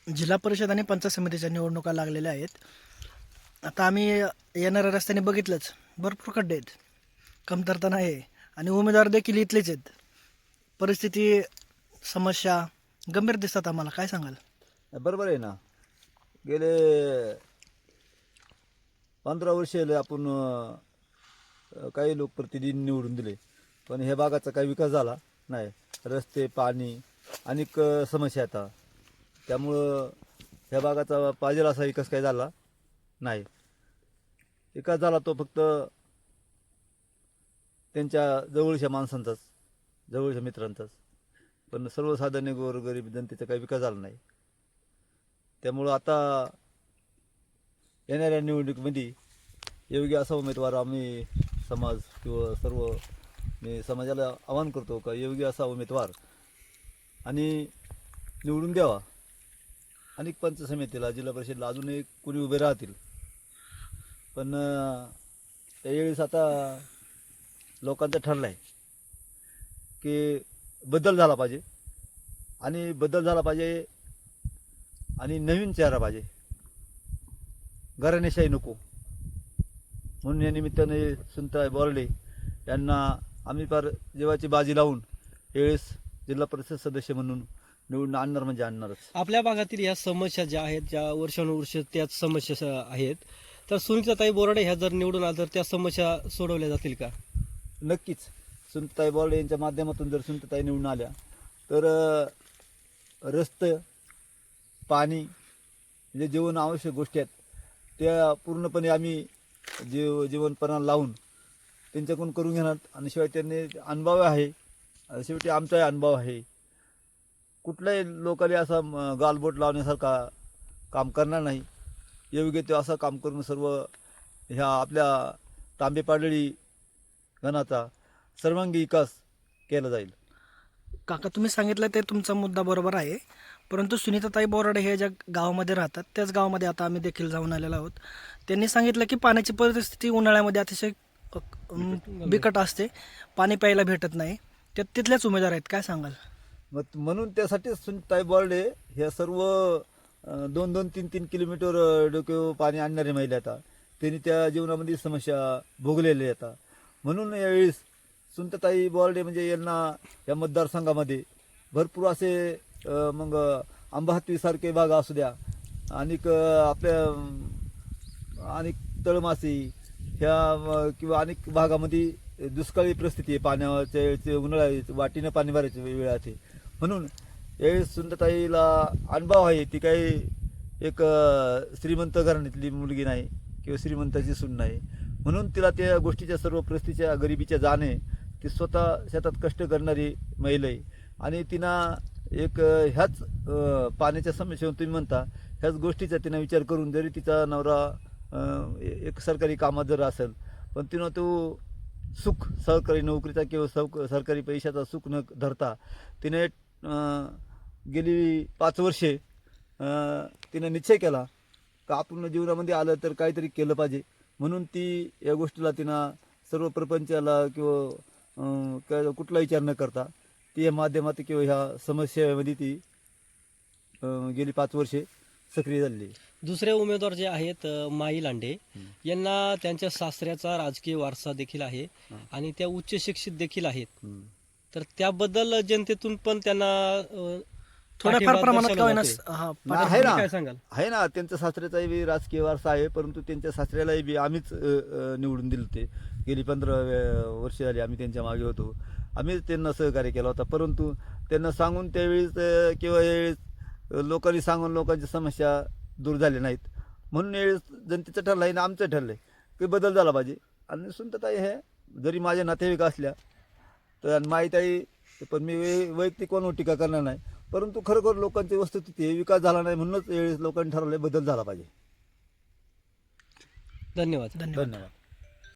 जिल्हा परिषद आणि पंचायत समितीच्या निवडणुका लागलेल्या आहेत. आता आम्ही येणाऱ्या रस्त्याने बघितलंच, भरपूर खड्डे आहेत, कमतरता नाही आणि उमेदवार देखील इथलेच आहेत. परिस्थिती, समस्या गंभीर दिसतात आम्हाला. काय सांगाल? बरोबर आहे ना. गेले 15 वर्ष आपण काही लोकप्रतिनिधी निवडून दिले, पण ह्या भागाचा काही विकास झाला नाही. रस्ते, पाणी, अनेक समस्या आता. त्यामुळं ह्या भागाचा पाहिजे असा विकास काही झाला नाही. विकास झाला तो फक्त त्यांच्या जवळच्या माणसांचाच, जवळच्या मित्रांचाच, पण सर्वसाधारण गोरगरीब जनतेचा काही विकास झाला नाही. त्यामुळं आता येणाऱ्या निवडणुकीमध्ये योग्य असा उमेदवार आम्ही समाज किंवा सर्व मी समाजाला आवाहन करतो का योग्य असा उमेदवार आणि निवडून द्यावा. अनेक पंचायत समितीला, जिल्हा परिषदला अजूनही कोणी उभे राहतील, पण त्यावेळेस आता लोकांचं ठरलं आहे की बदल झाला पाहिजे आणि नवीन चेहरा पाहिजे, घराणेशाही नको. म्हणून या निमित्ताने सुनताई बोर्डे यांना आम्ही फार जीवाची बाजी लावून यावेळेस जिल्हा परिषद सदस्य म्हणून निवडून आणणार म्हणजे आणणारच. आपल्या भागातील या समस्या ज्या आहेत, ज्या वर्षानुवर्ष त्याच समस्या आहेत, तर सुनीताताई बोराडे ह्या जर निवडून आल्या तर त्या समस्या सोडवल्या जातील का? नक्कीच. सुनीताई बोर्डे यांच्या माध्यमातून जर सुनीताताई निवडून आल्या तर रस्ते, पाणी, जे जीवन आवश्यक गोष्टी आहेत त्या पूर्णपणे आम्ही जीवनपणाला लावून त्यांच्याकडून करून घेणार. आणि शिवाय त्यांनी अनुभव आहे, शेवटी आमचाही अनुभव आहे. कुठल्याही लोकांनी असा गालबोट लावण्यासारखा काम करणार नाही. योग्य ते असं काम करून सर्व ह्या आपल्या तांबेपाडळी गणाचा सर्वांगी विकास केला जाईल. काका, तुम्ही सांगितलं ते तुमचा मुद्दा बरोबर आहे, परंतु सुनीताताई बोराडे हे ज्या गावामध्ये राहतात त्याच गावामध्ये आता आम्ही देखील जाऊन आलेलो आहोत. त्यांनी सांगितलं की पाण्याची परिस्थिती उन्हाळ्यामध्ये अतिशय बिकट असते, पाणी प्यायला भेटत नाही. तिथल्याच उमेदवार आहेत. काय सांगाल? मग म्हणून त्यासाठी सुनीताई बोर्डे ह्या सर्व 2-2, 3-3 किलोमीटर डोक्यावर पाणी आणणारे महिला आता त्यांनी त्या जीवनामध्ये समस्या भोगलेल्या आता. म्हणून यावेळेस सुनीताई बोर्डे म्हणजे यांना या मतदारसंघामध्ये भरपूर असे मग आंबाहत्तीसारखे भाग असू द्या, आणि आपल्या अनेक तळमासी ह्या किंवा अनेक भागामध्ये दुष्काळी परिस्थिती आहे, पाण्याच्या वेळेचे, उन्हाळ्यात वाटीनं पाणी भरायची वेळ आहे. म्हणून यावेळेस सुनीताताईला अनुभव आहे. ती काही एक श्रीमंत घराण्यातली मुलगी नाही किंवा श्रीमंताची सून नाही. म्हणून तिला त्या गोष्टीच्या सर्व परिस्थितीच्या गरिबीच्या जाणे, ती स्वतः शेतात कष्ट करणारी महिला आहे. आणि तिनं एक ह्याच पाण्याच्या समस्येवर तुम्ही म्हणता ह्याच गोष्टीचा तिनं विचार करून, जरी तिचा नवरा एक सरकारी कामात जर असेल, पण तिनं तो सुख सरकारी नोकरीचा किंवा सरकारी पैशाचा सुख न धरता तिने गेली 5 वर्षे तिनं निश्चय केला का आपण जीवनामध्ये आलं तर काहीतरी केलं पाहिजे. म्हणून ती या गोष्टीला तिनं सर्व प्रपंचाला किंवा कुठला विचार न करता ती या माध्यमात किंवा ह्या समस्येमध्ये ती गेली 5 वर्षे सक्रिय झालेली. दुसरे उमेदवार जे आहेत माई लांडे यांना त्यांच्या सासऱ्याचा राजकीय वारसा देखील आहे आणि त्या उच्च शिक्षित देखील आहेत. तर त्याबद्दल जनतेतून पण त्यांना थोड्याफार प्रमाणात का होईना आहे ना, काय सांगाल? आहे ना, त्यांच्या सासऱ्याचाही बी राजकीय वारसा आहे, परंतु त्यांच्या सासऱ्यालाही बी आम्हीच निवडून दिलं. ते गेली 15 वर्ष झाली आम्ही त्यांच्या मागे होतो, आम्हीच त्यांना सहकार्य केला होता. परंतु त्यांना सांगून त्यावेळेस किंवा यावेळेस लोकांनी सांगून लोकांच्या समस्या दूर झाल्या नाहीत. म्हणून यावेळेस जनतेचं ठरलं आहे आणि आमचं ठरलं आहे की बदल झाला पाहिजे. आणि सुनीताताई हे जरी माझ्या नातेवाईक असल्या तर माहीताई, पण मी वैयक्तिक कोणावर टीका करणार नाही, परंतु खरोखर लोकांची वस्तुस्थिती विकास झाला नाही. म्हणूनच यावेळेस लोकांनी ठरवलं बदल झाला पाहिजे. धन्यवाद. धन्यवाद.